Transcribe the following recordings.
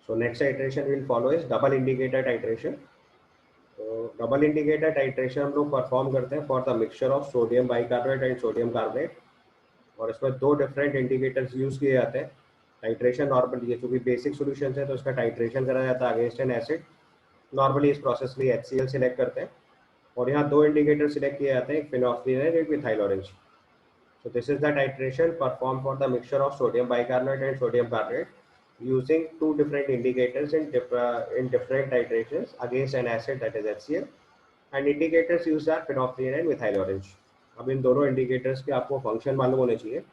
So next titration we'll follow is double indicator titration. तो double indicator titration हम लोग perform करते हैं for the mixture of sodium bicarbonate and sodium carbonate, और इसमें दो डिफरेंट इंडिकेटर्स यूज किए जाते हैं। टाइट्रेशन नॉर्मली, ये चूंकि बेसिक सॉल्यूशन है तो इसका टाइट्रेशन करा जाता है अगेंस्ट एन एसिड। नॉर्मली इस प्रोसेस में HCl सिलेक्ट करते हैं, और यहाँ दो इंडिकेटर सिलेक्ट किए जाते हैं, एक फिनोल्फिन एंड एक methyl orange. So this is the titration performed for the mixture of sodium bicarbonate and sodium carbonate using two different indicators in different titrations against an acid, that is HCl, and indicators used are phenolphthalein and methyl orange. अब इन दोनों indicators के आपको function मालूम होने चाहिए।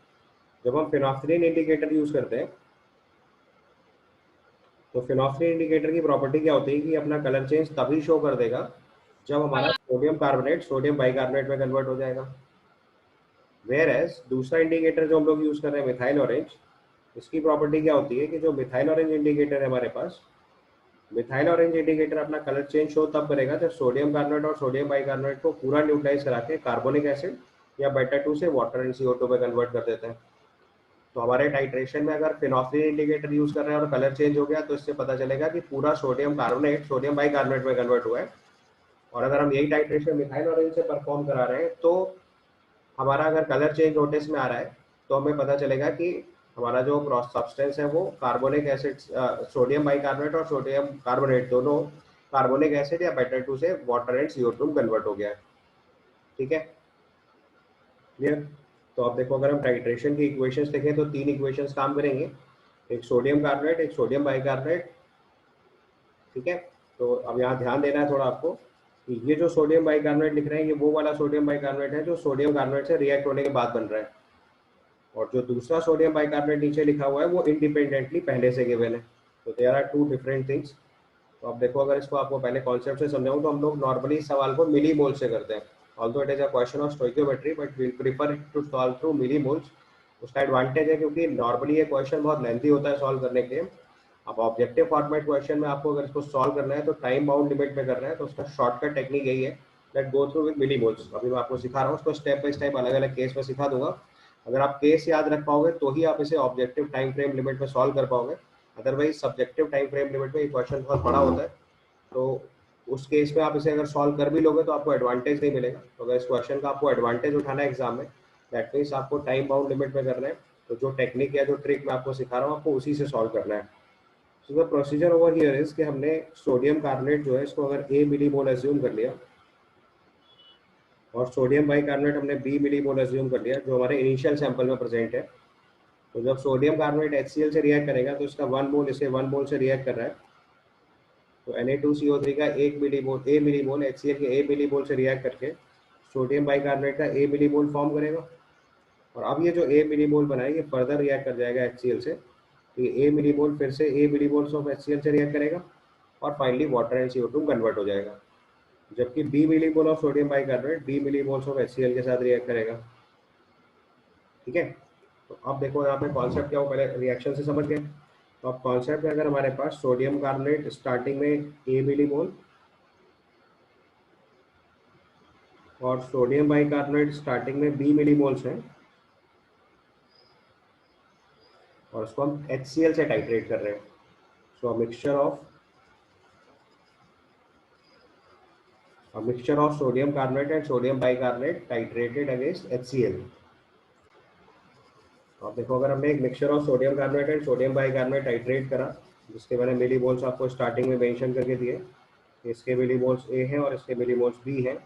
जब हम phenolphthalein indicator use करते हैं तो फिनोल्फथालीन इंडिकेटर की प्रॉपर्टी क्या होती है कि अपना कलर चेंज तभी शो कर देगा जब हमारा सोडियम कार्बोनेट सोडियम बाइकार्बोनेट में कन्वर्ट हो जाएगा। वेयर एज दूसरा इंडिकेटर जो हम लोग यूज कर रहे हैं मिथाइल ऑरेंज, इसकी प्रॉपर्टी क्या होती है कि जो मिथाइल ऑरेंज इंडिकेटर है हमारे पास, मिथाइल ऑरेंज इंडिकेटर अपना कलर चेंज शो तब करेगा जब सोडियम कार्बोनेट और सोडियम बाइकार्बोनेट को पूरा न्यूट्रलाइज करा के कार्बोनिक एसिड या बेटा 2 से वाटर एंड CO2 में कन्वर्ट कर देते हैं। तो हमारे टाइट्रेशन में अगर फिनोल्फथालीन इंडिकेटर यूज कर रहे हैं और कलर चेंज हो गया तो इससे पता चलेगा कि पूरा सोडियम कार्बोनेट सोडियम बाइकार्बोनेट में कन्वर्ट हुआ है। और अगर हम यही टाइट्रेशन मिथाइल ऑरेंज से परफॉर्म करा रहे हैं तो हमारा अगर कलर चेंज नोटिस में आ रहा है तो हमें पता चलेगा कि हमारा जो सब्सटेंस है वो कार्बोनिक एसिड, सोडियम बाइकार्बोनेट और सोडियम कार्बोनेट दोनों कार्बोनिक एसिड या बेटा 2 से वाटर एंड CO2 में कन्वर्ट हो गया है। ठीक है, क्लियर? तो अब देखो, अगर हम टाइट्रेशन की इक्वेशंस देखें तो तीन इक्वेशंस काम करेंगे, एक सोडियम कार्बोनेट, एक सोडियम बाइकार्बोनेट। ठीक है, तो अब यहाँ ध्यान देना है थोड़ा आपको कि ये जो सोडियम बाइकार्बोनेट लिख रहे हैं ये वो वाला सोडियम बाइकार्बोनेट है जो सोडियम कार्बोनेट से रिएक्ट होने के बाद बन रहा है, और जो दूसरा सोडियम बाइकार्बोनेट नीचे लिखा हुआ है वो इंडिपेंडेंटली पहले से गिवन है। तो there are two different things. तो अब देखो, अगर इसको आपको पहले कॉन्सेप्ट से समझाऊं तो हम लोग नॉर्मली इस सवाल को मिली मोल से करते हैं, although it is a question of stoichiometry but we prefer to solve through millimoles. उसका एडवांटेज है क्योंकि नॉर्मली ये क्वेश्चन बहुत लेंथी होता है सॉल्व करने के लिए। अब ऑब्जेक्टिव फॉर्मेट क्वेश्चन में आपको अगर इसको सॉल्व करना है तो टाइम बाउंड लिमिट में करना है, तो उसका शॉर्टकट टेक्निक यही है, let go through with millimoles. अभी मैं आपको सिखा रहा हूँ, उसको स्टेप बाय स्टेप अलग अलग केस में सिखा दूंगा। अगर आप केस याद रख पाओगे तो ही आप इसे ऑब्जेक्टिव टाइम फ्रेम लिमिट में सॉल्व कर पाओगे, otherwise subjective time frame limit में ये क्वेश्चन बहुत बड़ा होता है, तो उस केस में आप इसे अगर सॉल्व कर भी लोगे तो आपको एडवांटेज नहीं मिलेगा। तो अगर इस क्वेश्चन का आपको एडवांटेज उठाना है एग्जाम में, दैट मीन्स आपको टाइम बाउंड लिमिट में करना है। तो जो टेक्निक या जो ट्रिक मैं आपको सिखा रहा हूँ आपको उसी से सॉल्व करना है। So the procedure over here is कि हमने सोडियम कार्बोनेट जो है इसको अगर A मिलीमोल एज्यूम कर लिया और सोडियम बाइकार्बोनेट हमने B मिलीमोल एज्यूम कर लिया जो हमारे इनिशियल सैंपल में प्रेजेंट है। तो जब सोडियम कार्बोनेट HCl से रिएक्ट करेगा तो इसका 1 मोल इसे 1 मोल से रिएक्ट कर रहा है, तो Na2CO3 का 1 मिलीमोल A मिलीमोल HCl के A मिलीमोल से रिएक्ट करके सोडियम बाइकार्बोनेट का A मिलीमोल फॉर्म करेगा। और अब ये जो A मिलीमोल बना है ये फर्दर रिएक्ट कर जाएगा HCl से, तो ये A मिलीमोल फिर से A मिलीमोल्स ऑफ HCl से रिएक्ट करेगा और finally water and CO2 convert हो जाएगा। जबकि B millimole of sodium bicarbonate B millimoles of HCl के साथ रिएक्ट करेगा। ठीक है, तो अब देखो यहाँ पे कॉन्सेप्ट क्या हो, पहले रिएक्शन से समझ गए। तो अब कॉन्सेप्ट है, अगर हमारे पास सोडियम कार्बोनेट स्टार्टिंग में A मिलीमोल और सोडियम बाइकार्बोनेट स्टार्टिंग में B मिलीमोल्स हैं और उसको हम HCl से टाइट्रेट कर रहे हैं, सो a mixture of sodium carbonate and sodium bicarbonate titrated against HCl। तो आप देखो, अगर हमने एक mixture of sodium carbonate and sodium bicarbonate titrate करा जिसके मैंने मिलीमोल्स आपको स्टार्टिंग में मेंशन करके दिए, इसके मिलीमोल्स A हैं और इसके मिलीमोल्स B हैं।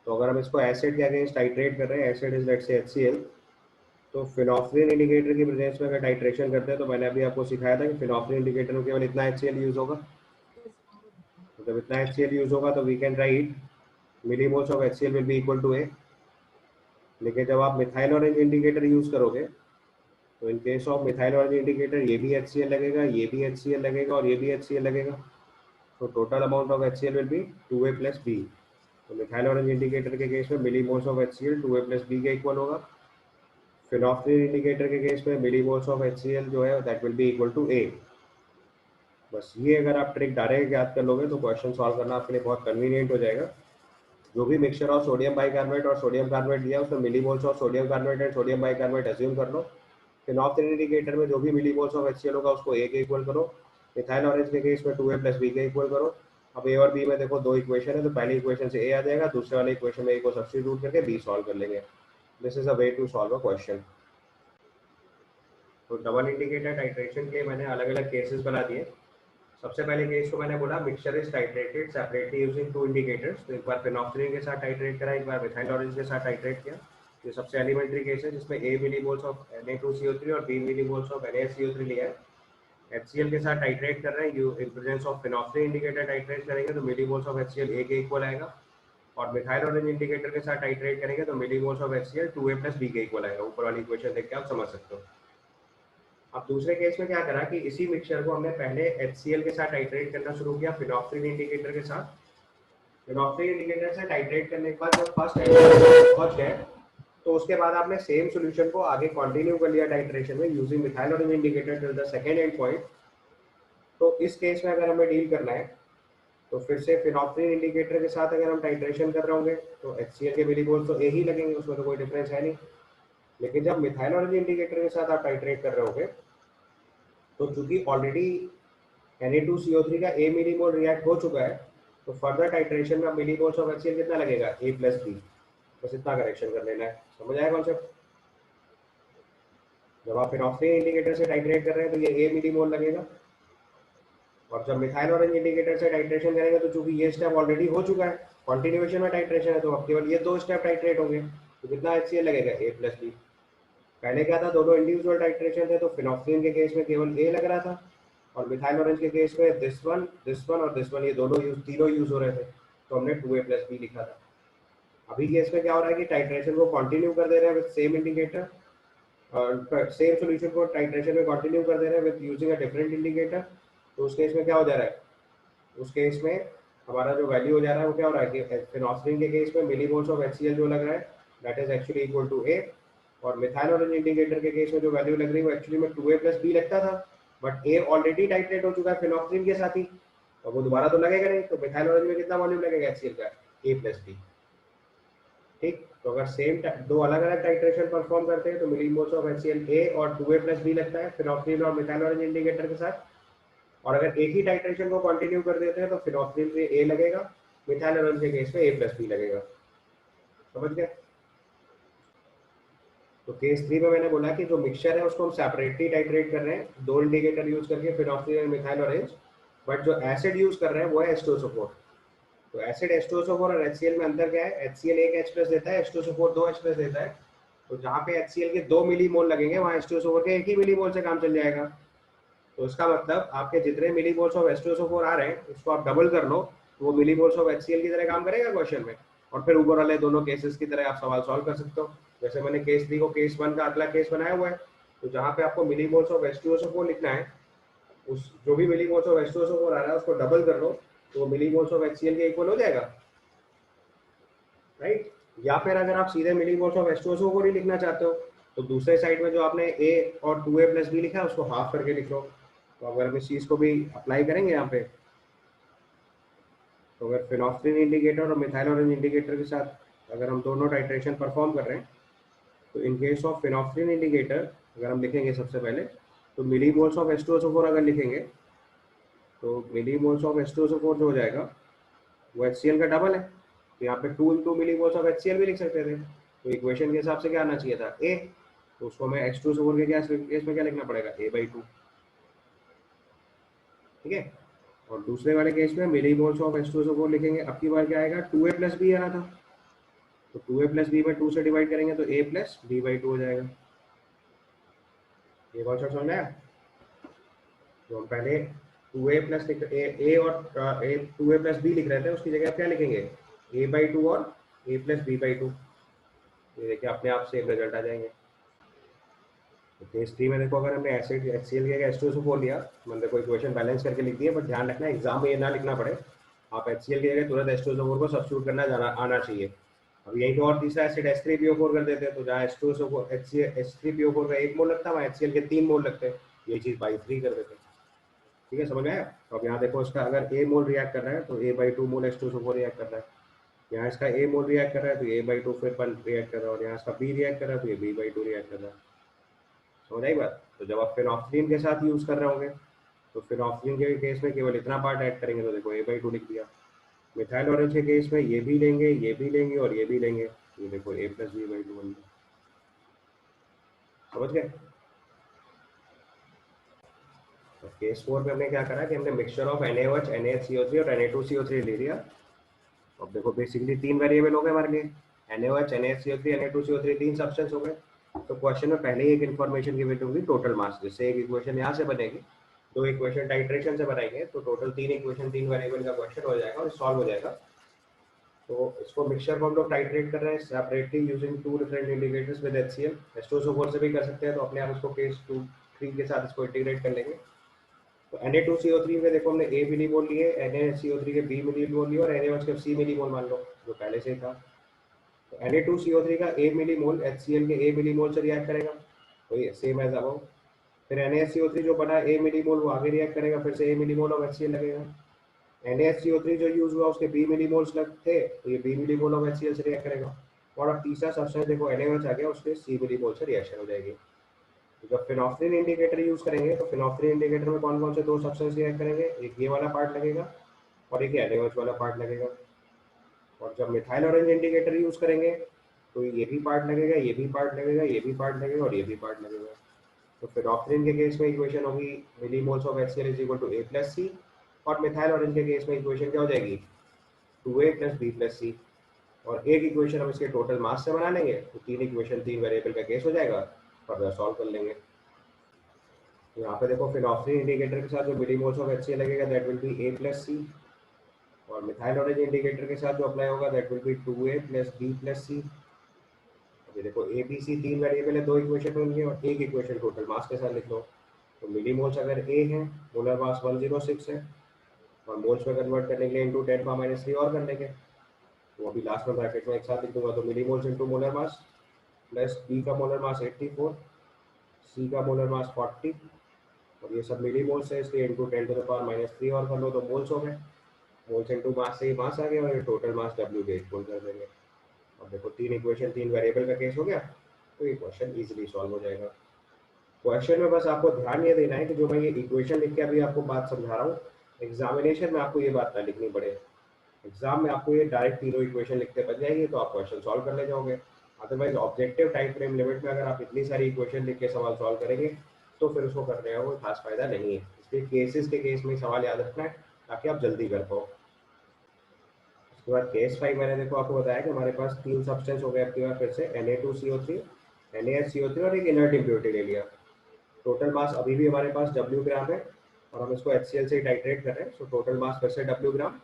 तो अगर हम इसको एसिड के अगेंस्ट टाइट्रेट कर रहे हैं, acid is let's say HCl, तो फिनोल्फथालीन इंडिकेटर की प्रेजेंस में अगर टाइट्रेशन करते हैं तो मैंने अभी आपको सिखाया था कि फिनोल्फथालीन इंडिकेटर में केवल इतना HCl यूज होगा। तो जब इतना HCl यूज होगा तो we can write millimoles of HCl will be equal to A। लेकिन जब आप मिथाइल ऑरेंज इंडिकेटर यूज करोगे तो in case of methyl orange indicator ये भी HCl लगेगा, ये भी HCl लगेगा और ये भी HCl लगेगा। तो total amount of HCl will be 2A plus B। तो मिथाइल ऑरेंज इंडिकेटर के केस में millimoles of HCl 2A plus B के इक्वल होगा। फिनोल्फथालीन इंडिकेटर के केस में मिलीमोल्स ऑफ HCl जो है that will be equal to A। बस ये अगर आप ट्रिक डायरेक्ट याद कर लोगे तो क्वेश्चन सॉल्व करना आपके लिए बहुत कन्वीनियंट हो जाएगा। जो भी मिक्सचर ऑफ सोडियम बाइकार्बोनेट और सोडियम कार्बोनेट दिया उसमें millimoles of sodium carbonate and sodium bicarbonate assume कर लो। फिनोल्फथालीन इंडिकेटर में जो भी मिलीमोल्स ऑफ HCl होगा उसको A के इक्वल करो। मिथाइल ऑरेंज के केस में 2a प्लस बी के इक्वल करो। अब ए और बी में देखो दो इक्वेशन है, तो पहली इक्वेशन से ए आ जाएगा, दूसरे वाले इक्वेशन में ए को सब्स्टिट्यूट करके बी सॉल्व कर लेंगे। This is a way to solve a question. तो डबल इंडिकेटर टाइट्रेशन के मैंने अलग अलग केसेस बना दिए। सबसे पहले केस को मैंने बोला mixture is titrated separately using 2 indicators. तो एक बार फिनॉक्सिलिन के साथ टाइट्रेट करा, एक बार मिथाइल ऑरेंज के साथ टाइट्रेट किया। ये सबसे एलिमेंट्री केस है जिसमें ए मिलीमोल्स ऑफ Na2CO3 और बी मिलीमोल्स ऑफ NaCO3 लिया है। HCl के साथ टाइट्रेट कर रहे हैं, you in presence of phenolphthalein indicator titrate करेंगे तो मिलीमोल्स ऑफ HCl ए के इक्वल आएगा। और मिथाइल ऑरेंज इंडिकेटर के साथ टाइट्रेट करेंगे तो millimoles of HCl 2a plus B के इक्वल आएगा। ऊपर वाली इक्वेशन देख के आप समझ सकते हो। अब दूसरे केस में क्या करा कि इसी मिक्सचर को हमने पहले HCl के साथ टाइट्रेट करना शुरू किया फिनॉक्सिलिन इंडिकेटर के साथ। फिनॉक्सिलिन इंडिकेटर से टाइट्रेट करने के बाद जब फर्स्ट पहुंच गए तो उसके बाद आपने सेम सॉल्यूशन को आगे कंटिन्यू कर लिया टाइट्रेशन में using methyl orange indicator till the second and point. तो इस केस में अगर हमें डील करना है तो फिर से फिनॉक्सिलिन इंडिकेटर के साथ अगर हम टाइट्रेशन कर रहे होंगे तो HCl के मिलीमोल्स तो ए ही लगेंगे, उसमें तो कोई डिफरेंस है नहीं। लेकिन जब मिथाइल ऑरेंज इंडिकेटर के साथ आप टाइट्रेट कर रहे होंगे तो चूंकि ऑलरेडी Na2CO3 का ए मिलीमोल रिएक्ट हो चुका है, तो फर्दर टाइट्रेशन में मिलीमोल्स ऑफ HCl कितना लगेगा, a प्लस बी। बस इतना करेक्शन कर लेना है। समझ आया कॉन्सेप्ट? जब आप फिनॉक्सिलिन इंडिकेटर से टाइट्रेट कर रहे हैं तो ये a मिलीमोल लगेगा, और जब मिथाइल ऑरेंज इंडिकेटर से टाइट्रेशन करेंगे तो चूंकि ये स्टेप ऑलरेडी हो चुका है, कंटिन्यूएशन में टाइट्रेशन है, तो अब केवल ये दो स्टेप टाइट्रेट होंगे, तो कितना HCl लगेगा, a प्लस बी। पहले क्या था, दोनों इंडिविजुअल टाइट्रेशन थे, तो फिनॉक्सिलिन के केस में केवल a लग रहा था, और मिथाइल ऑरेंज के केस में दिस वन और दिस वन, ये दोनों तीनों यूज हो रहे थे, तो हमने 2a प्लस बी लिखा था। अभी केस में क्या हो रहा है कि टाइट्रेशन को कंटिन्यू कर दे रहे हैं विद सेम इंडिकेटर, और सेम सॉल्यूशन को टाइट्रेशन में कंटिन्यू कर दे रहे हैं with using a different indicator. तो उस केस में क्या हो जा रहा है, उस केस में हमारा जो वैल्यू हो जा रहा है वो क्या हो रहा है कि फिनॉक्सिलिन के केस में मिलीमोल्स ऑफ HCl जो लग रहा है that is actually equal to a, और मिथाइल ऑरेंज इंडिकेटर के केस में जो वैल्यू लग रही है वो एक्चुअली में 2a प्लस बी लगता था, बट a ऑलरेडी टाइट्रेट हो चुका है फिनॉक्सिलिन के साथ ही, तो वो दोबारा तो लगेगा नहीं, तो मिथाइल ऑरेंज में कितना वॉल्यूम लगेगा HCl का, a प्लस बी। ठीक, तो अगर सेम दो अलग अलग टाइट्रेशन परफॉर्म करते हैं तो मिलीमोल्स ऑफ HCl a और 2a प्लस बी लगता है फिनॉक्सिलिन और मिथाइल ऑरेंज इंडिकेटर के साथ। और अगर एक ही टाइट्रेशन को कंटिन्यू कर देते हैं तो फिनॉक्सिलिन पे a लगेगा, मिथाइल ऑरेंज के केस में a प्लस बी लगेगा। समझ गए? तो केस 3 में मैंने बोला कि जो मिक्सचर है उसको हम सेपरेटली टाइट्रेट कर रहे हैं, दो इंडिकेटर यूज करके फिनॉक्सिलिन और मिथाइल ऑरेंज, बट जो एसिड यूज कर रहे हैं वो है H2SO4। तो एसिड H2SO4 और HCl में अंतर क्या है, HCl एक H प्लस देता है, H2SO4 दो H प्लस देता है। तो जहाँ पे HCl के 2 मिलीमोल लगेंगे वहाँ H2SO4 के एक ही मिलीमोल से काम चल जाएगा। तो इसका मतलब आपके जितने मिलीमोल्स ऑफ H2SO4 आ रहे हैं उसको आप डबल कर लो, तो वो मिलीमोल्स ऑफ HCl की तरह काम करेगा क्वेश्चन में, और फिर ऊपर वाले दोनों केसेस की तरह आप सवाल सॉल्व कर सकते हो। जैसे मैंने केस 3 को केस 1 का अगला केस बनाया हुआ है, तो जहाँ पे आपको मिलीमोल्स ऑफ H2SO4 लिखना है, उस जो भी मिलीमोल्स ऑफ H2SO4 आ रहा है उसको डबल कर लो, तो मिलीमोल्स ऑफ HCl के इक्वल हो जाएगा, राइट। या फिर अगर आप सीधे मिलीमोल्स ऑफ H2SO4 ही लिखना चाहते हो तो दूसरे साइड में जो आपने a और 2a प्लस बी लिखा है उसको हाफ करके लिख लो। तो अगर हम इस चीज को भी अप्लाई करेंगे यहाँ पे, तो अगर फिनॉक्सिलिन इंडिकेटर और मिथाइल ऑरेंज इंडिकेटर के साथ अगर हम दोनों टाइट्रेशन परफॉर्म कर रहे हैं, तो in case of phenolphthalein indicator अगर हम लिखेंगे सबसे पहले, तो मिलीमोल्स ऑफ H2SO4 अगर लिखेंगे तो मिलीमोल्स ऑफ H2SO4 जो हो जाएगा वो HCl का डबल है, तो यहाँ पे 2 इंटू मिलीमोल्स ऑफ HCl भी लिख सकते थे। तो इक्वेशन के हिसाब से क्या आना चाहिए था, a, तो उसको हमें H2SO4 के केस में क्या लिखना पड़ेगा, a/2। ठीक है, और दूसरे वाले केस में मिलीमोल्स ऑफ H2SO4 लिखेंगे, अब की बार क्या आएगा, 2a प्लस बी आना था, तो 2a प्लस बी में 2 से डिवाइड करेंगे तो a प्लस b/2 हो जाएगा। ये कॉन्सेप्ट समझ में आया? तो हम पहले 2a प्लस a और a 2a प्लस बी लिख रहे थे, उसकी जगह क्या लिखेंगे, a/2 और a प्लस b/2। ये देखिए अपने आप सेम रिजल्ट आ जाएंगे। तो केस 3 में देखो, अगर हमने एसिड HCl के H2SO4 लिया, मैंने देखो इक्वेशन बैलेंस करके लिख दी है, बट ध्यान रखना एग्जाम में ये ना लिखना पड़े, आप HCl की जगह तुरंत H2SO4 को सब्स्टिट्यूट करना आना चाहिए। अब यहीं पे और तीसरा एसिड H3PO4 कर देते हैं, तो जहाँ H2SO4 H3PO4 का 1 मोल लगता है वहाँ HCl के 3 मोल लगते हैं, ये चीज़ बाई 3 कर देते हैं। ठीक है, समझ में आया? तो अब यहाँ देखो इसका अगर a मोल रिएक्ट कर रहा है तो a/2 मोल H2SO4 रिएक्ट कर रहा है, यहाँ इसका a मोल रिएक्ट कर रहा है तो a/2 फिर 1 रिएक्ट कर रहा है, और यहाँ इसका b रिएक्ट कर रहा है तो ये b/2 रिएक्ट कर रहा है। समझ आई बात? तो जब आप फिनॉक्सिलिन के साथ यूज कर रहे होंगे तो फिनॉक्सिलिन के केस में केवल इतना पार्ट ऐड करेंगे, तो देखो A/2 लिख दिया। मिथाइल ऑरेंज के केस में ये भी लेंगे, ये भी लेंगे और ये भी लेंगे, ये देखो A+B/2 बन गया। समझ गए? तो केस 4 में हमने क्या करा कि हमने मिक्सचर ऑफ NaOH, NaHCO3 और Na2CO3 ले लिया। अब देखो बेसिकली 3 वेरिएबल हो गए हमारे लिए, NaOH, NaHCO3, Na2CO3 3 सब्सटेंस हो गए। तो क्वेश्चन में पहले ही एक इन्फॉर्मेशन गिवन होगी टोटल मास, जिससे एक इक्वेशन यहाँ से बनेगी, 2 इक्वेशन टाइट्रेशन से बनाएंगे, तो टोटल 3 इक्वेशन 3 वेरिएबल का क्वेश्चन हो जाएगा और सॉल्व हो जाएगा। तो इसको मिक्सचर को हम लोग टाइट्रेट कर रहे हैं separately using 2 different indicators with HCl। H2SO4 से भी कर सकते हैं, तो अपने आप इसको केस 2 3 के साथ इसको इंटीग्रेट कर लेंगे। तो Na2CO3 में देखो हमने A मिलीमोल लिए, NaCO3 के B मिलीमोल लिए और NaOH के C मिलीमोल मान लो, जो पहले से ही था। तो Na2CO3 का A मिलीमोल HCl के A मिलीमोल से रिएक्ट करेगा, वही सेम एज अबव। फिर NaCO3 जो बना A मिलीमोल, वो आगे रिएक्ट करेगा, फिर से A मिलीमोल ऑफ HCl लगेगा। NaCO3 जो यूज हुआ उसके B मिलीमोल्स थे, तो ये B मिलीमोल ऑफ HCl से रिएक्ट करेगा। और अब तीसरा सब्सटेंस देखो NaOH आ गया, उसके C मिलीमोल से रिएक्शन हो जाएगी। तो जब फिनॉक्सिलिन इंडिकेटर यूज करेंगे, तो फिनॉक्सिलिन इंडिकेटर में कौन कौन से 2 सब्सटेंस रिएक्ट करेंगे, एक ये वाला पार्ट लगेगा और एक NaOH वाला पार्ट लगेगा। और जब मिथाइल ऑरेंज इंडिकेटर यूज करेंगे, तो ये भी पार्ट लगेगा, ये भी पार्ट लगेगा, ये भी पार्ट लगेगा और ये भी पार्ट लगेगा। तो फिनॉक्सिलिन के केस में इक्वेशन होगी millimoles of HCl is equal to A+C, और मिथाइल ऑरेंज के केस में इक्वेशन क्या हो जाएगी, 2A + B+C। और एक इक्वेशन हम इसके टोटल मास से बना लेंगे, तो 3 इक्वेशन 3 वेरिएबल का केस हो जाएगा, फर्दर सॉल्व कर लेंगे। तो यहाँ पे देखो फिनॉक्सिलिन इंडिकेटर के साथ जो मिलीमोल्स ऑफ HCl लगेगा दैट विल बी A+C, और मिथाइल ऑरेंज इंडिकेटर के साथ जो अप्लाई होगा that will be 2A + B+C। अभी देखो A B C 3 वेरिएबल है, 2 इक्वेशन होंगे और एक इक्वेशन टोटल मास के साथ लिख लो। तो मिलीमोल्स अगर A है, मोलर मास 106 है, और मोल्स में कन्वर्ट करने के लिए इंटू 10⁻³ और कर लेंगे, तो अभी लास्ट में ब्रैकेट में एक साथ लिख दूंगा। तो millimoles into molar mass plus B का मोलर मास 84, C का मोलर मास 40, और ये सब मिलीमोल्स है इसलिए इंटू 10⁻³ और कर लो, तो मोल्स हो गए। मोल्स इंटू मास से ही मास आ गया और ये टोटल मास W के इक्वल कर देंगे। अब देखो 3 इक्वेशन 3 वेरिएबल का केस हो गया, तो ये क्वेश्चन इजीली सॉल्व हो जाएगा। क्वेश्चन में बस आपको ध्यान ये देना है कि जो मैं ये इक्वेशन लिख के अभी आपको बात समझा रहा हूँ, एग्जामिनेशन में आपको ये बात ना लिखनी पड़े। एग्जाम में आपको ये डायरेक्ट तीनों इक्वेशन लिखते बन जाएगी, तो आप क्वेश्चन सॉल्व कर ले जाओगे। Otherwise objective time frame limit में अगर आप इतनी सारी इक्वेशन लिख के सवाल सॉल्व करेंगे, तो फिर उसको करने का कोई खास फायदा नहीं है। इसलिए केसेस के केस में सवाल याद रखना है, ताकि आप जल्दी कर पाओ। उसके बाद केस 5 मैंने देखो आपको बताया कि हमारे पास 3 सब्सटेंस हो गए आपके पास, फिर से Na2CO3, NaHCO3 और एक इनर्ट इम्प्योरिटी ले लिया। टोटल मास अभी भी हमारे पास W ग्राम है, और हम इसको HCl से टाइट्रेट कर रहे हैं, सो टोटल मास फिर से W ग्राम।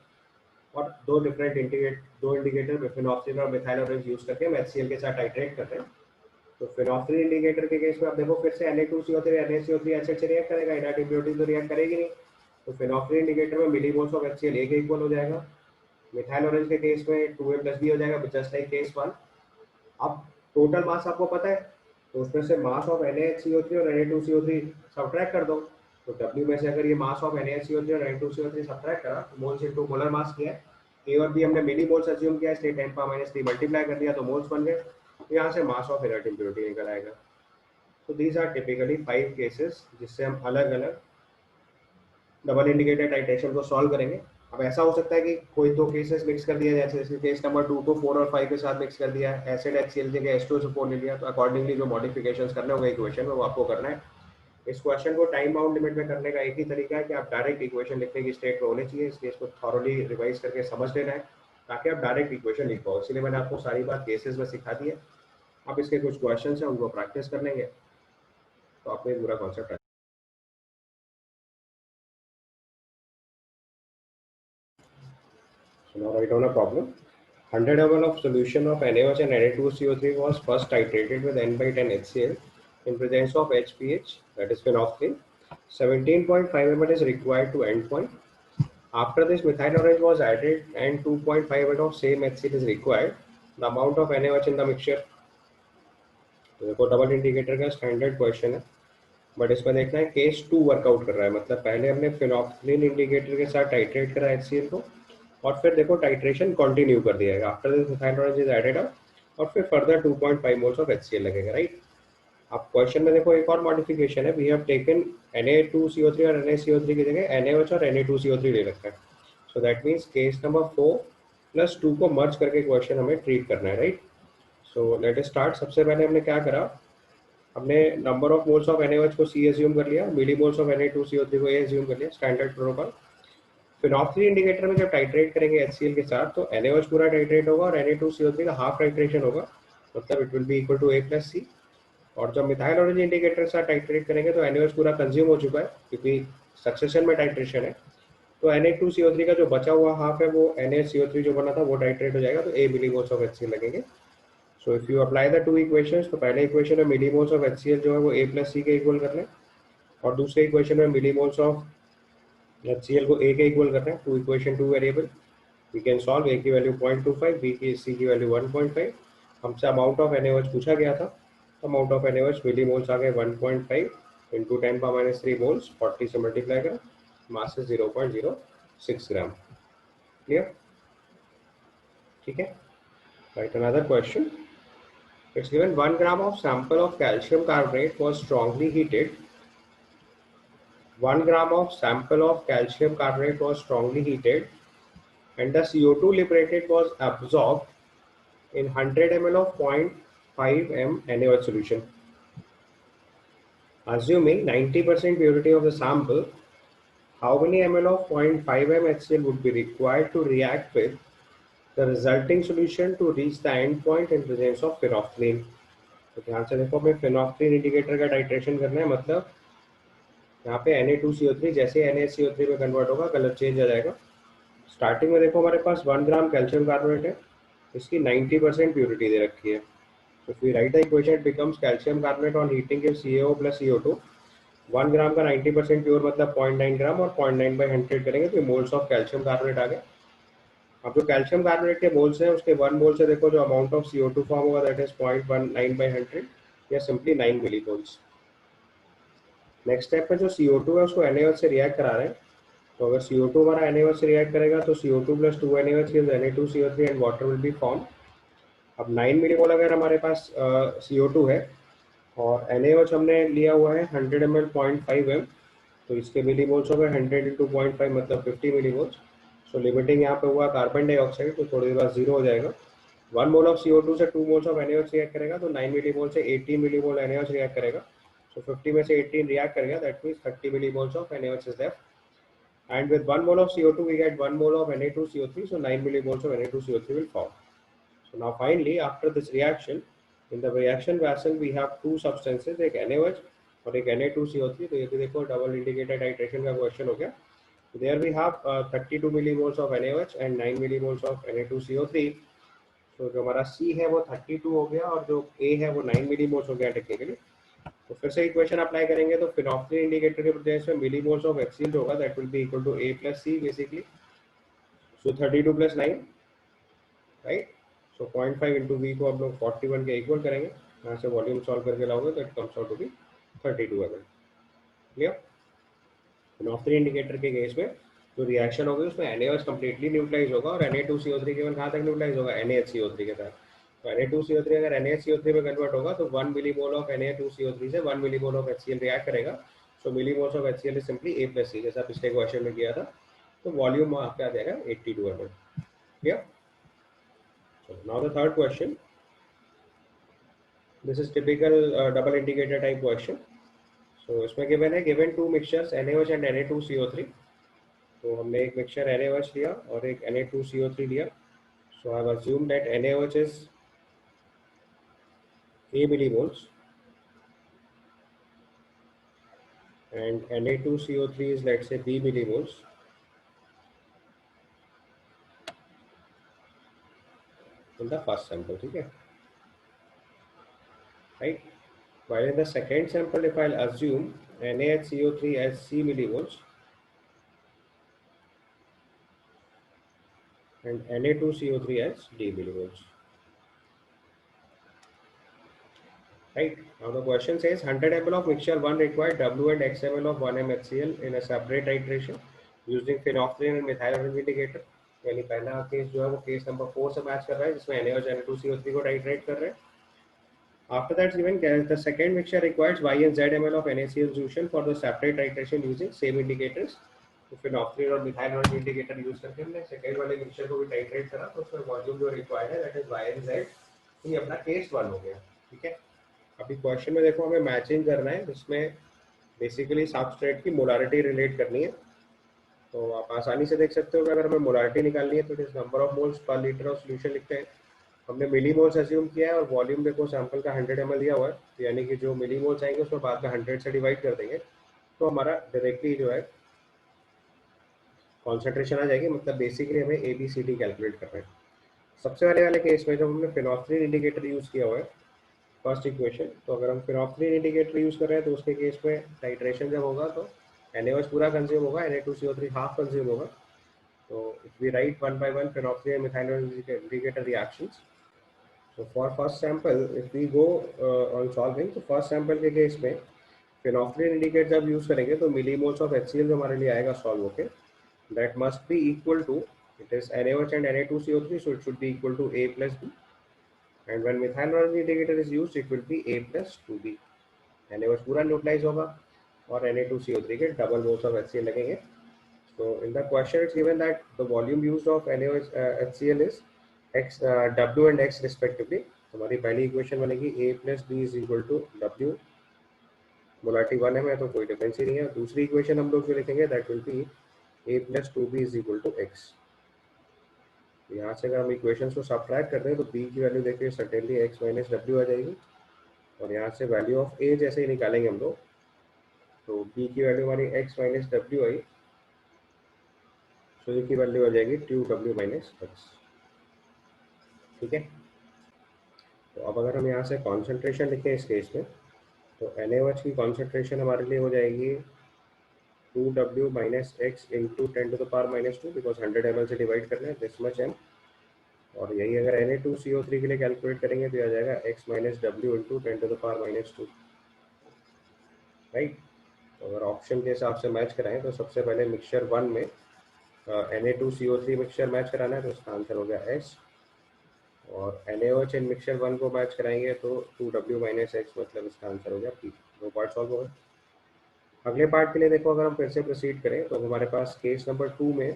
और 2 इंडिकेटर फिनॉक्सिलिन और मिथाइल ऑरेंज यूज करके हम HCl के साथ टाइट्रेट कर रहे हैं। तो फिनॉक्सिलिन इंडिकेटर के केस में आप देखो फिर से Na2CO3 NaCO3 एसिड से रिएक्ट करेगा, इनर्ट इम्प्योरिटी तो रिएक्ट करेगी नहीं। तो फिनॉक्सिलिन इंडिकेटर में मिलीमोल्स ऑफ HCl एक इक्वल हो जाएगा। मिथाइल ऑरेंज के केस में 2A + B हो जाएगा, जस्ट लाइक केस 1। अब टोटल मास आपको पता है, तो उसमें से मास ऑफ NaHCO3 और Na2CO3 सब्ट्रैक्ट कर दो। तो W में से अगर ये मास ऑफ NaHCO3 और Na2CO3 सब्ट्रैक्ट करा, तो मोल्स इंटू मोलर मास किया है। A और B हमने मिली मोल्स अज्यूम किया, इसलिए 10⁻³ मल्टीप्लाई कर दिया, तो मोल्स बन गए। तो यहाँ से मास ऑफ इनर्ट इम्प्योरिटी निकल आएगा। तो दीज आर टिपिकली 5 केसेस जिससे हम अलग अलग डबल इंडिकेटर टाइट्रेशन को सॉल्व करेंगे। अब ऐसा हो सकता है कि कोई 2 केसेस मिक्स कर दिया, जैसे केस नंबर 2 को 4 और 5 के साथ मिक्स कर दिया, एसिड HCl जगह H2SO4 ले लिया, तो अकॉर्डिंगली जो मॉडिफिकेशंस करने होंगे इक्वेशन में वो आपको करना है। इस क्वेश्चन को टाइम बाउंड लिमिट में करने का एक ही तरीका है कि आप डायरेक्ट इक्वेशन लिखने की स्टेट में होने चाहिए, इसलिए इसको थॉरोली रिवाइज करके समझ लेना है, ताकि आप डायरेक्ट इक्वेशन लिख पाओ। इसलिए मैंने आपको सारी बात केसेस में सिखा दी है। अब इसके कुछ क्वेश्चन है, उनको प्रैक्टिस कर लेंगे, तो आपको एक पूरा concept. So now write down a problem. 100 ml of solution of NaOH and Na2CO3 was first titrated with N/10 HCl in presence of HPH, that is phenolphthalein. 17.5 ml is required to end point. After this, methyl orange was added and 2.5 ml of same HCl is required. The amount of NaOH in the mixture. तो देखो double indicator का standard question है, but इसमें देखना है case 2 workout कर रहा है। मतलब पहले हमने फिनॉक्सिलिन इंडिकेटर के साथ टाइट्रेट करा HCl को, और फिर देखो टाइट्रेशन कंटिन्यू कर दिया। After this methyl orange is added up, और फिर फर्दर 2.5 मोल्स ऑफ HCl लगेगा, राइट। अब क्वेश्चन में देखो एक और मॉडिफिकेशन है, वी हैव टेकन Na2CO3 और NaCO3 की जगह NaOH और Na2CO3 ले रखा है। So that means case number 4 plus 2 को मर्ज करके क्वेश्चन हमें ट्रीट करना है, right. So let us start. सबसे पहले हमने क्या करा, हमने number of moles of NaOH को C एज्यूम कर लिया, मिली मोल्स ऑफ Na2CO3 को A एज्यूम कर लिया, स्टैंडर्ड प्रोटोकॉल। फिनॉक्सिल इंडिकेटर में जब टाइट्रेट करेंगे HCl के साथ तो NaOH पूरा टाइट्रेट होगा और Na2CO3 का हाफ टाइट्रेशन होगा, मतलब it will be equal to A+C। और जब मिथाइल ऑरेंज इंडिकेटर के साथ टाइट्रेट करेंगे तो NaOH पूरा कंज्यूम हो चुका है क्योंकि सक्सेशन में टाइट्रेशन है, तो Na2CO3 का जो बचा हुआ हाफ है वो NaCO3 जो बना था वो टाइट्रेट हो जाएगा, तो A मिलीमोल्स ऑफ HCl लगेंगे। So if you apply the two equations, तो पहले इक्वेशन में मिलीमोल्स ऑफ HCl जो है वो A+C के इक्वल कर लें, और दूसरे इक्वेशन में मिलीमोल्स ऑफ HCl को A के इक्वल कर रहे हैं। Two equation two variable, we can solve. A की वैल्यू 0.25, B की C की वैल्यू 1.5। हमसे अमाउंट ऑफ NaOH पूछा गया था, अमाउंट ऑफ NaOH मिलीमोल्स आ गए 1.5 इंटू 10⁻³ मोल्स, 40 से मल्टीप्लाई करें, मास है 0.06 ग्राम। क्लियर, ठीक है। Right another question. It's given 1 gram of sample of calcium carbonate was strongly heated. 1 gram of sample of calcium carbonate was strongly heated and the CO2 liberated was absorbed in 100 ml of 0.5 m NaOH solution. Assuming 90% purity of the sample, how many ml of 0.5 m HCl would be required to react with the resulting solution to reach the end point in presence of phenolphthalein? तो ध्यान से देखो, हमें phenolphthalein indicator का titration करना है, मतलब यहाँ पे Na2CO3 जैसे NaCO3 में कन्वर्ट होगा कलर चेंज आ जाएगा। स्टार्टिंग में देखो हमारे पास 1 ग्राम कैल्शियम कार्बोनेट है, इसकी 90% प्योरिटी दे रखी है। तो if we write the equation, it becomes calcium carbonate on heating gives CaO plus CO2। 1 ग्राम का 90% प्योर मतलब 0.9 ग्राम, और 0.9 बाई 100 करेंगे तो मोल्स ऑफ कैल्शियम कार्बोनेट आ गए। अब जो कैल्शियम कार्बोनेट के मोल्स हैं उसके 1 मोल से देखो जो अमाउंट ऑफ CO2 फॉर्म होगा दैट इज 0.19 बाई 100 या सिंपली 9 मिलीमोल्स। नेक्स्ट स्टेप में जो CO2 है उसको NaOH से रिएक्ट करा रहे हैं, तो अगर CO2 हमारा NaOH से रिएक्ट करेगा तो CO2 plus 2 NaOH gives Na2CO3 and water will be formed। अब 9 मिलीमोल अगर हमारे पास CO2 है और NaOH हमने लिया हुआ है 100 ml 0.5 m, तो इसके मिलीमोल्स हो गए 100 इंटू 0.5 मतलब 50 मिलीमोल्स। सो लिमिटिंग यहाँ पे हुआ कार्बन डाइऑक्साइड, तो थोड़ी देर बाद जीरो हो जाएगा। 1 मोल ऑफ CO2 से 2 मोल्स ऑफ NaOH रिएक्ट करेगा तो 9 मिलीमोल से 18 मिलीमोल NaOH रिएक्ट करेगा। सो 50 में से 18 रिएक्ट करेगा, that means 30 millimoles of NaOH is left. And with 1 mole of CO2 we get 1 mole of Na2CO3, so 9 millimoles of Na2CO3 will form. So now finally after this reaction, in the reaction vessel we have two substances, एक NaOH और एक Na2CO3। तो ये भी देखो double indicator titration का question हो गया। So there we have 32 millimoles of NaOH and 9 millimoles of Na2CO3। तो जो हमारा C है वो 32 हो गया और जो A है वो 9 millimoles हो गया टेक्निकली। तो फिर से इक्वेशन अप्लाई करेंगे तो फिनॉक्सिल इंडिकेटर के प्रेजेंस में मिलीमोल्स ऑफ HCl होगा, that will be equal to A+C basically. So 32 + 9, right. So 0.5 into V को हम लोग 41 के इक्वल करेंगे, यहाँ से वॉल्यूम सॉल्व करके लाओगे तो it comes out to be 32 ml। Clear. फिनॉक्सिल इंडिकेटर के केस में जो रिएक्शन होगी उसमें NaOH कंप्लीटली न्यूट्रलाइज होगा और Na2CO3 केवल कहाँ तक न्यूट्रलाइज होगा, NaHCO3 के साथ। तो Na2CO3 अगर NaCO3 में कन्वर्ट होगा तो 1 मिलीमोल ऑफ Na2CO3 से 1 मिलीमोल ऑफ HCl रिएक्ट करेगा। So millimoles of HCl is simply A+C, जैसा पिछले क्वेश्चन में किया था। तो वॉल्यूम आपका आ जाएगा 82 ml। Clear. So now the third question, this is typical double indicator type question. So इसमें गिवन है, given two mixtures NaOH and Na2CO3। तो हमने एक मिक्सचर NaOH लिया और एक Na2CO3 लिया। So I have assumed that NaOH is A millimoles and Na2CO3 is, let's say, B millimoles। In the first sample, ठीक है, right? While in the second sample, if I'll assume NaHCO3 as C millimoles and Na2CO3 as D millimoles, right? Now the question says 100 ml of mixture 1 required W and X ml of 1 m HCl in a separate titration using phenolphthalein and methyl orange indicator। यानी पहला case जो है वो case number 4 से match कर रहा है जिसमें NaOH और Na2CO3 को टाइट्रेट कर रहे हैं। After that, given the second mixture requires Y and Z ml of NaCl solution for the separate titration using same indicators. तो phenolphthalein और methyl orange इंडिकेटर यूज करके हमने सेकेंड वाले मिक्सचर को भी टाइट्रेट करा, तो उसमें वॉल्यूम जो रिक्वायर्ड है that is Y and Z। तो ये अपना केस 1 हो गया। ठीक है, अभी क्वेश्चन में देखो हमें मैचिंग करना है, जिसमें बेसिकली सबस्ट्रेट की मोलारिटी रिलेट करनी है। तो आप आसानी से देख सकते हो कि अगर हमें मोलारिटी निकालनी है तो it is number of moles per litre of solution लिखते हैं। हमने मिली मोल्स अज्यूम किया है और वॉल्यूम देखो सैंपल का 100 ml दिया हुआ है, तो यानी कि जो मिली मोल्स आएंगे उसको बाद में 100 से डिवाइड कर देंगे, तो हमारा डायरेक्टली जो है कॉन्सेंट्रेशन आ जाएगी। मतलब बेसिकली हमें ABCD कैलकुलेट कर रहे हैं। सबसे पहले वाले केस में जब हमने फिनॉल्फ्थालीन इंडिकेटर यूज किया हुआ है फर्स्ट इक्वेशन, तो अगर हम फिनॉल्फ्थालीन इंडिकेटर यूज कर रहे हैं तो उसके केस में टाइट्रेशन जब होगा तो NaOH पूरा कंज्यूम होगा, Na2CO3 हाफ कंज्यूम होगा। So if we write one by one phenolphthalein and methyl indicator reactions. So for first sample, if we go on solving, तो first sample के केस में phenolphthalein indicator जब use करेंगे तो millimoles of HCl जो हमारे लिए आएगा सॉल्व होके, that must be equal to, it is NaOH and Na2CO3, so it should be equal to A plus B. And when methyl orange indicator is used, it will be A plus 2B. NaOH पूरा neutralise होगा और Na2CO3 के double moles of HCl लगेंगे। So in the question it's given that the volume used of NaOH HCl is x W and x respectively। हमारी पहली equation बनेगी A plus B is equal to W, molarity 1 है तो कोई difference ही नहीं है। दूसरी इक्वेशन हम लोग जो लिखेंगे that will B A plus 2B is equal to x। यहाँ से अगर हम इक्वेशंस को सब्ट्रैक्ट कर रहे हैं तो B की वैल्यू देखिए सर्टेनली x माइनस W आ जाएगी, और यहाँ से वैल्यू ऑफ A जैसे ही निकालेंगे हम लोग, तो B की वैल्यू हमारी x माइनस W आई, तो की वैल्यू आ जाएगी 2W माइनस एक्स। ठीक है, तो अब अगर हम यहाँ से कॉन्सेंट्रेशन लिखें इस केस में, तो NaOH की कॉन्सेंट्रेशन हमारे लिए हो जाएगी 2W minus x into 10⁻⁻², because 100 ml से डिवाइड करना है दिस मच m। और यही अगर Na2CO3 के लिए कैलकुलेट करेंगे तो आ जाएगा x minus W into 10⁻⁻²। Right, तो अगर ऑप्शन के हिसाब से मैच कराएं तो सबसे पहले मिक्सचर 1 में Na2CO3 मिक्सचर मैच कराना है, तो इसका आंसर हो गया S। और NaOH इन मिक्सचर 1 को मैच कराएंगे तो 2W माइनस एक्स, मतलब इसका आंसर हो गया P। दो पार्ट सॉल्व हो गए। अगले पार्ट के लिए देखो, अगर हम फिर से प्रोसीड करें तो हमारे पास केस नंबर 2 में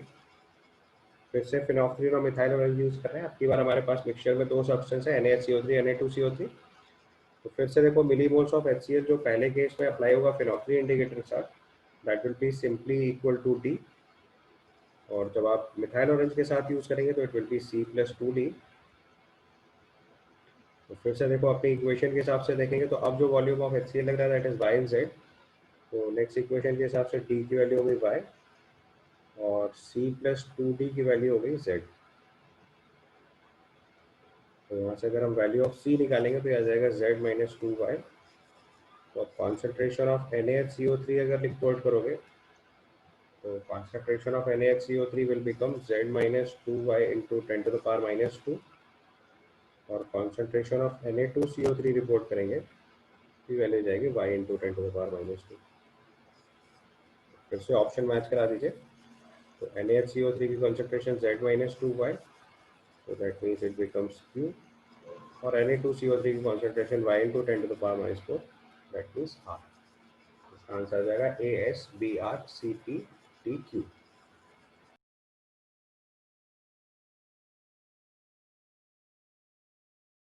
फिर से फिनॉल्फ्थालीन और मिथाइल ऑयल यूज कर रहे हैं। अब की बार हमारे पास मिक्सचर में दो सब्सटेंस है NaHCO3 Na2CO3। तो फिर से देखो मिलीमोल्स ऑफ HCl जो पहले केस में अप्लाई होगा फिनॉल्फ्थालीन इंडिकेटर के साथ, that will be simply equal to D। और जब आप मिथाइल ऑरेंज के साथ यूज करेंगे तो it will B C plus 2D। तो फिर से देखो अपनी इक्वेशन के हिसाब से देखेंगे तो अब जो वॉल्यूम ऑफ HCl लग रहा है that is Y and Z। तो नेक्स्ट इक्वेशन के हिसाब से D की वैल्यू हो गई Y और C प्लस 2D की वैल्यू हो गई Z। तो यहाँ से अगर हम वैल्यू ऑफ C निकालेंगे तो आ जाएगा Z माइनस 2Y। तो कॉन्सेंट्रेशन ऑफ NaHCO3 अगर रिपोर्ट करोगे तो concentration of NaHCO3 will become Z minus 2Y into 10⁻⁻²। और कॉन्सेंट्रेशन ऑफ Na2CO3 रिपोर्ट करेंगे की वैल्यू जाएगी Y इंटू 10⁻⁻²। फिर से ऑप्शन मैच करा दीजिए, तो NaHCO3 की concentration Z minus 2Y, so that means it becomes Q। और Na2CO3 की concentration Y into 10⁻⁻4, that means R। इसका आंसर आ जाएगा ASBrCpDQ।